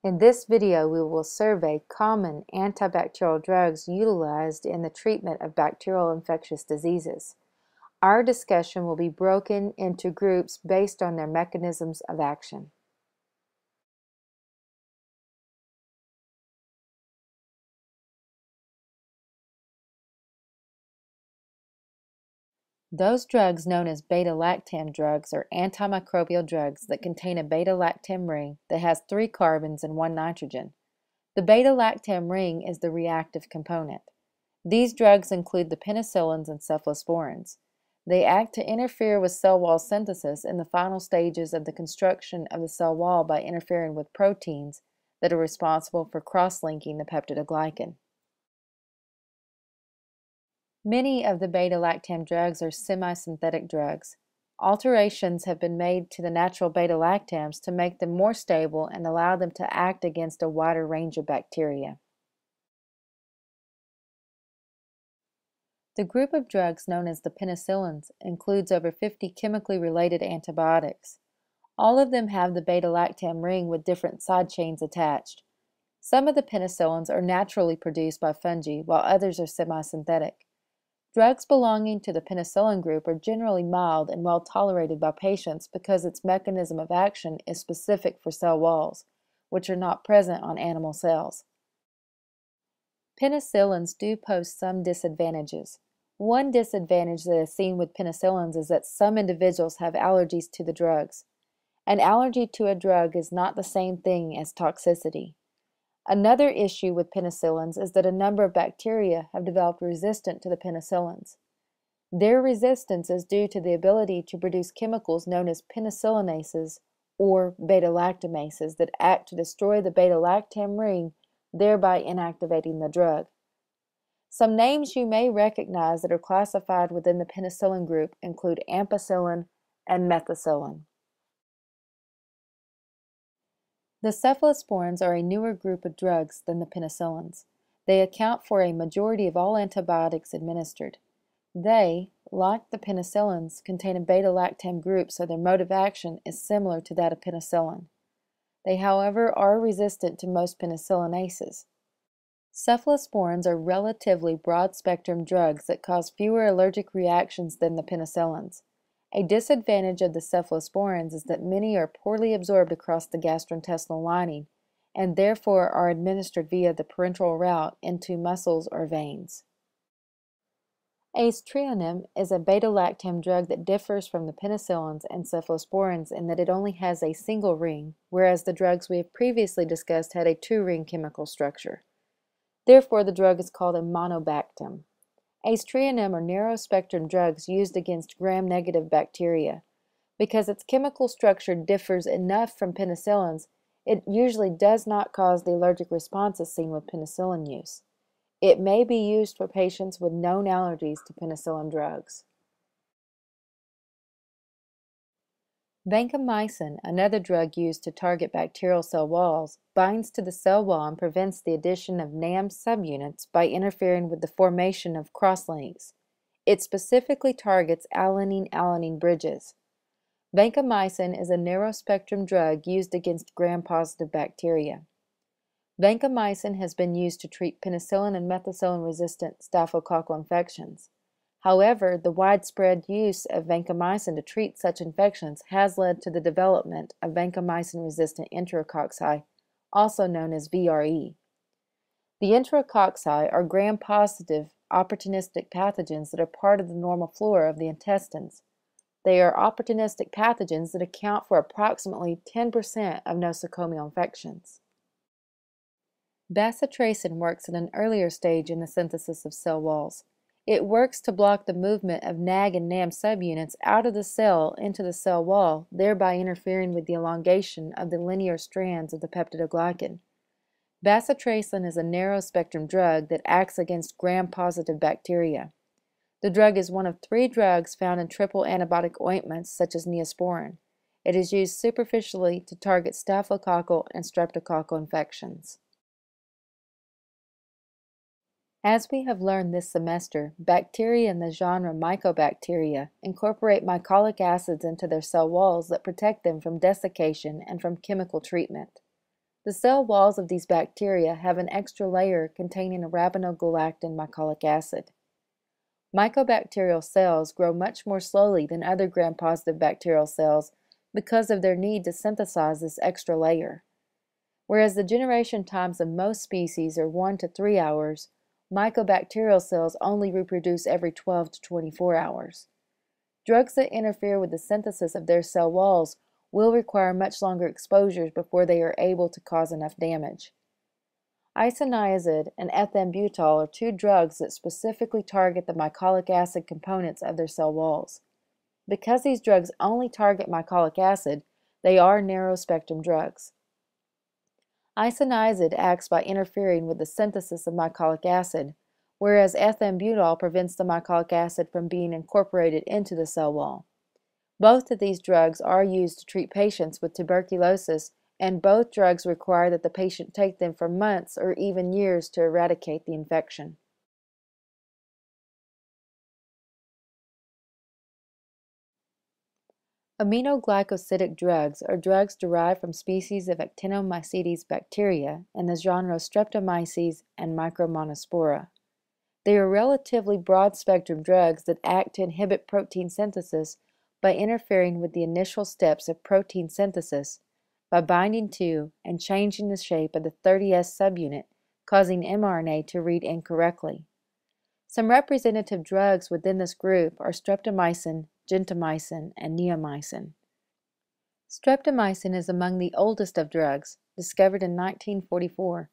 In this video, we will survey common antibacterial drugs utilized in the treatment of bacterial infectious diseases. Our discussion will be broken into groups based on their mechanisms of action. Those drugs known as beta-lactam drugs are antimicrobial drugs that contain a beta-lactam ring that has 3 carbons and 1 nitrogen. The beta-lactam ring is the reactive component. These drugs include the penicillins and cephalosporins. They act to interfere with cell wall synthesis in the final stages of the construction of the cell wall by interfering with proteins that are responsible for cross-linking the peptidoglycan. Many of the beta-lactam drugs are semi-synthetic drugs. Alterations have been made to the natural beta-lactams to make them more stable and allow them to act against a wider range of bacteria. The group of drugs known as the penicillins includes over 50 chemically related antibiotics. All of them have the beta-lactam ring with different side chains attached. Some of the penicillins are naturally produced by fungi, while others are semi-synthetic. Drugs belonging to the penicillin group are generally mild and well tolerated by patients because its mechanism of action is specific for cell walls, which are not present on animal cells. Penicillins do pose some disadvantages. One disadvantage that is seen with penicillins is that some individuals have allergies to the drugs. An allergy to a drug is not the same thing as toxicity. Another issue with penicillins is that a number of bacteria have developed resistance to the penicillins. Their resistance is due to the ability to produce chemicals known as penicillinases or beta-lactamases that act to destroy the beta-lactam ring, thereby inactivating the drug. Some names you may recognize that are classified within the penicillin group include ampicillin and methicillin. The cephalosporins are a newer group of drugs than the penicillins. They account for a majority of all antibiotics administered. They, like the penicillins, contain a beta-lactam group, so their mode of action is similar to that of penicillin. They, however, are resistant to most penicillinases. Cephalosporins are relatively broad-spectrum drugs that cause fewer allergic reactions than the penicillins. A disadvantage of the cephalosporins is that many are poorly absorbed across the gastrointestinal lining and therefore are administered via the parenteral route into muscles or veins. Aztreonam is a beta-lactam drug that differs from the penicillins and cephalosporins in that it only has a single ring, whereas the drugs we have previously discussed had a 2-ring chemical structure. Therefore, the drug is called a monobactam. Aztreonam are narrow-spectrum drugs used against gram-negative bacteria. Because its chemical structure differs enough from penicillins, it usually does not cause the allergic responses seen with penicillin use. It may be used for patients with known allergies to penicillin drugs. Vancomycin, another drug used to target bacterial cell walls, binds to the cell wall and prevents the addition of NAM subunits by interfering with the formation of crosslinks. It specifically targets alanine-alanine bridges. Vancomycin is a narrow-spectrum drug used against gram-positive bacteria. Vancomycin has been used to treat penicillin and methicillin-resistant staphylococcal infections. However, the widespread use of vancomycin to treat such infections has led to the development of vancomycin-resistant enterococci, also known as VRE. The enterococci are gram-positive, opportunistic pathogens that are part of the normal flora of the intestines. They are opportunistic pathogens that account for approximately 10% of nosocomial infections. Bacitracin works at an earlier stage in the synthesis of cell walls. It works to block the movement of NAG and NAM subunits out of the cell into the cell wall, thereby interfering with the elongation of the linear strands of the peptidoglycan. Bacitracin is a narrow-spectrum drug that acts against gram-positive bacteria. The drug is one of 3 drugs found in triple antibiotic ointments such as Neosporin. It is used superficially to target staphylococcal and streptococcal infections. As we have learned this semester, bacteria in the genre Mycobacteria incorporate mycolic acids into their cell walls that protect them from desiccation and from chemical treatment. The cell walls of these bacteria have an extra layer containing arabinogalactin mycolic acid. Mycobacterial cells grow much more slowly than other gram-positive bacterial cells because of their need to synthesize this extra layer. Whereas the generation times of most species are 1 to 3 hours, mycobacterial cells only reproduce every 12 to 24 hours. Drugs that interfere with the synthesis of their cell walls will require much longer exposures before they are able to cause enough damage. Isoniazid and ethambutol are two drugs that specifically target the mycolic acid components of their cell walls. Because these drugs only target mycolic acid, they are narrow-spectrum drugs. Isoniazid acts by interfering with the synthesis of mycolic acid, whereas ethambutol prevents the mycolic acid from being incorporated into the cell wall. Both of these drugs are used to treat patients with tuberculosis, and both drugs require that the patient take them for months or even years to eradicate the infection. Aminoglycosidic drugs are drugs derived from species of Actinomycetes bacteria in the genre Streptomyces and Micromonospora. They are relatively broad-spectrum drugs that act to inhibit protein synthesis by interfering with the initial steps of protein synthesis, by binding to and changing the shape of the 30S subunit, causing mRNA to read incorrectly. Some representative drugs within this group are streptomycin, gentamicin, and neomycin. Streptomycin is among the oldest of drugs, discovered in 1944.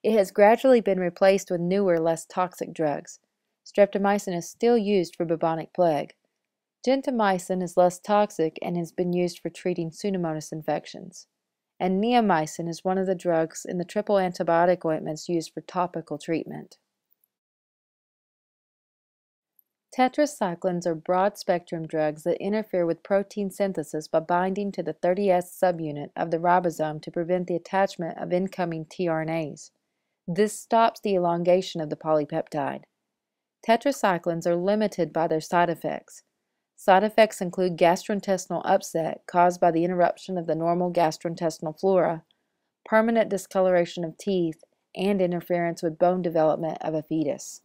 It has gradually been replaced with newer, less toxic drugs. Streptomycin is still used for bubonic plague. Gentamicin is less toxic and has been used for treating Pseudomonas infections. And neomycin is one of the drugs in the triple antibiotic ointments used for topical treatment. Tetracyclines are broad-spectrum drugs that interfere with protein synthesis by binding to the 30S subunit of the ribosome to prevent the attachment of incoming tRNAs. This stops the elongation of the polypeptide. Tetracyclines are limited by their side effects. Side effects include gastrointestinal upset caused by the interruption of the normal gastrointestinal flora, permanent discoloration of teeth, and interference with bone development of a fetus.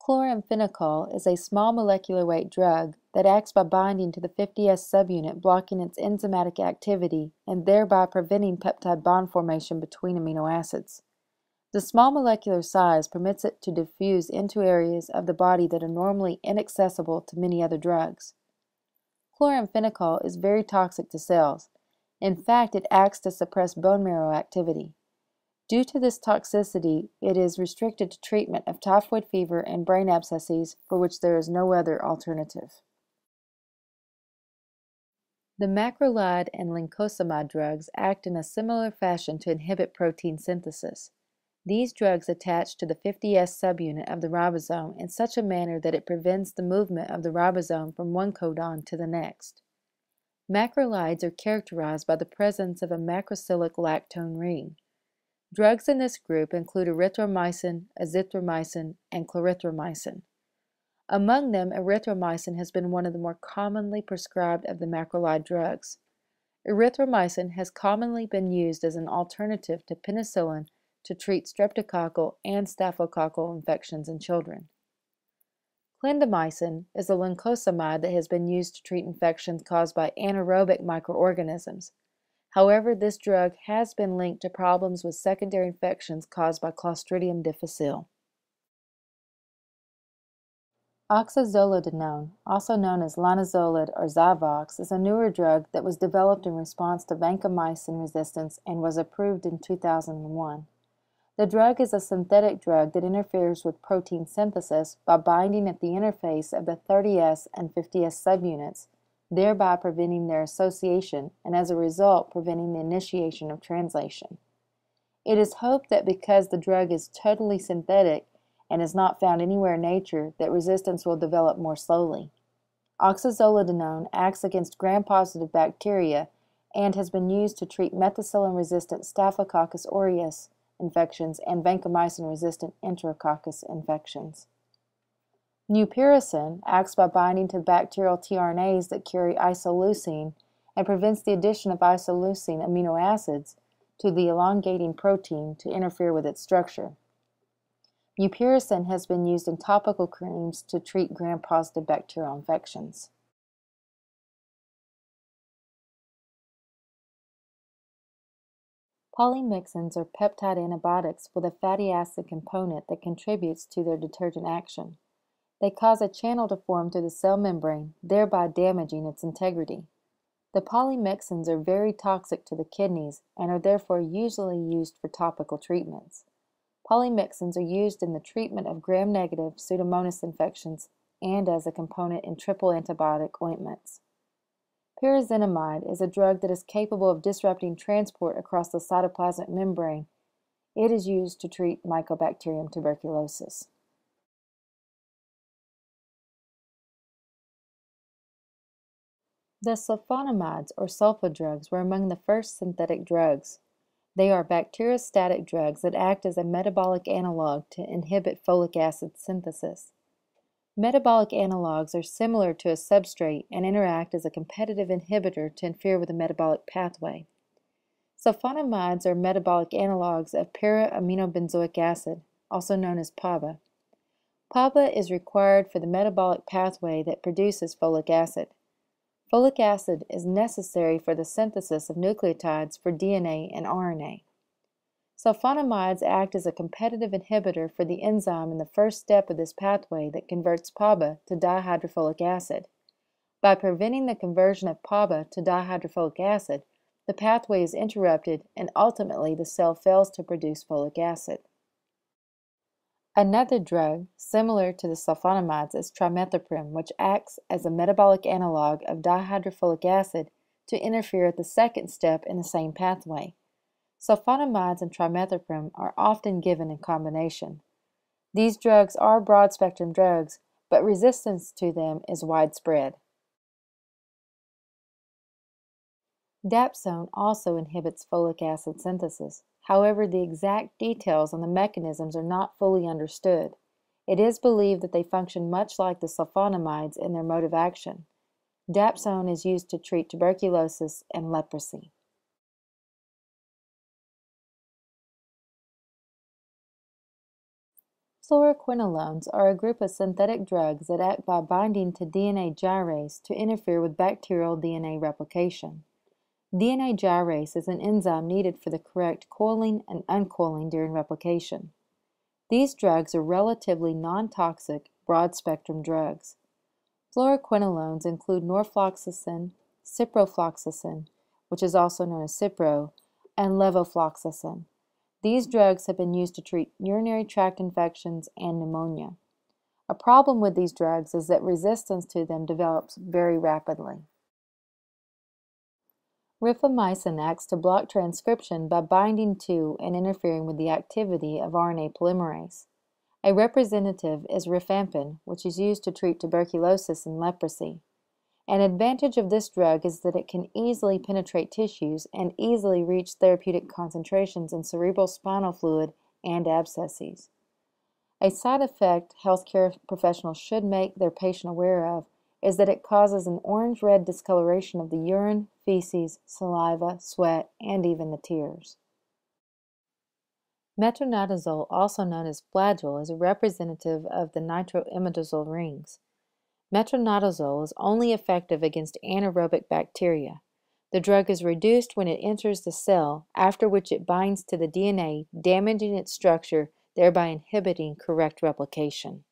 Chloramphenicol is a small molecular weight drug that acts by binding to the 50S subunit, blocking its enzymatic activity and thereby preventing peptide bond formation between amino acids. The small molecular size permits it to diffuse into areas of the body that are normally inaccessible to many other drugs. Chloramphenicol is very toxic to cells. In fact, it acts to suppress bone marrow activity. Due to this toxicity, it is restricted to treatment of typhoid fever and brain abscesses, for which there is no other alternative. The macrolide and lincosamide drugs act in a similar fashion to inhibit protein synthesis. These drugs attach to the 50S subunit of the ribosome in such a manner that it prevents the movement of the ribosome from one codon to the next. Macrolides are characterized by the presence of a macrocyclic lactone ring. Drugs in this group include erythromycin, azithromycin, and clarithromycin. Among them, erythromycin has been one of the more commonly prescribed of the macrolide drugs. Erythromycin has commonly been used as an alternative to penicillin to treat streptococcal and staphylococcal infections in children. Clindamycin is a lincosamide that has been used to treat infections caused by anaerobic microorganisms. However, this drug has been linked to problems with secondary infections caused by Clostridium difficile. Oxazolidinone, also known as linezolid or Zyvox, is a newer drug that was developed in response to vancomycin resistance and was approved in 2001. The drug is a synthetic drug that interferes with protein synthesis by binding at the interface of the 30S and 50S subunits, thereby preventing their association and as a result preventing the initiation of translation. It is hoped that because the drug is totally synthetic and is not found anywhere in nature, that resistance will develop more slowly. Oxazolidinone acts against gram-positive bacteria and has been used to treat methicillin-resistant Staphylococcus aureus infections and vancomycin-resistant Enterococcus infections. Mupirocin acts by binding to bacterial tRNAs that carry isoleucine and prevents the addition of isoleucine amino acids to the elongating protein to interfere with its structure. Mupirocin has been used in topical creams to treat gram-positive bacterial infections. Polymyxins are peptide antibiotics with a fatty acid component that contributes to their detergent action. They cause a channel to form through the cell membrane, thereby damaging its integrity. The polymyxins are very toxic to the kidneys and are therefore usually used for topical treatments. Polymyxins are used in the treatment of gram-negative Pseudomonas infections and as a component in triple antibiotic ointments. Pyrazinamide is a drug that is capable of disrupting transport across the cytoplasmic membrane. It is used to treat Mycobacterium tuberculosis. The sulfonamides or sulfa drugs were among the first synthetic drugs. They are bacteriostatic drugs that act as a metabolic analog to inhibit folic acid synthesis. Metabolic analogs are similar to a substrate and interact as a competitive inhibitor to interfere with the metabolic pathway. Sulfonamides are metabolic analogs of para-aminobenzoic acid, also known as PABA. PABA is required for the metabolic pathway that produces folic acid. Folic acid is necessary for the synthesis of nucleotides for DNA and RNA. Sulfonamides act as a competitive inhibitor for the enzyme in the first step of this pathway that converts PABA to dihydrofolic acid. By preventing the conversion of PABA to dihydrofolic acid, the pathway is interrupted and ultimately the cell fails to produce folic acid. Another drug, similar to the sulfonamides, is trimethoprim, which acts as a metabolic analog of dihydrofolic acid to interfere at the second step in the same pathway. Sulfonamides and trimethoprim are often given in combination. These drugs are broad-spectrum drugs, but resistance to them is widespread. Dapsone also inhibits folic acid synthesis. However, the exact details on the mechanisms are not fully understood. It is believed that they function much like the sulfonamides in their mode of action. Dapsone is used to treat tuberculosis and leprosy. Fluoroquinolones are a group of synthetic drugs that act by binding to DNA gyrase to interfere with bacterial DNA replication. DNA gyrase is an enzyme needed for the correct coiling and uncoiling during replication. These drugs are relatively non-toxic, broad-spectrum drugs. Fluoroquinolones include norfloxacin, ciprofloxacin, which is also known as Cipro, and levofloxacin. These drugs have been used to treat urinary tract infections and pneumonia. A problem with these drugs is that resistance to them develops very rapidly. Rifamycin acts to block transcription by binding to and interfering with the activity of RNA polymerase. A representative is rifampin, which is used to treat tuberculosis and leprosy. An advantage of this drug is that it can easily penetrate tissues and easily reach therapeutic concentrations in cerebral spinal fluid and abscesses. A side effect healthcare professionals should make their patient aware of is that it causes an orange-red discoloration of the urine, feces, saliva, sweat, and even the tears. Metronidazole, also known as Flagyl, is a representative of the nitroimidazole rings. Metronidazole is only effective against anaerobic bacteria. The drug is reduced when it enters the cell, after which it binds to the DNA, damaging its structure, thereby inhibiting correct replication.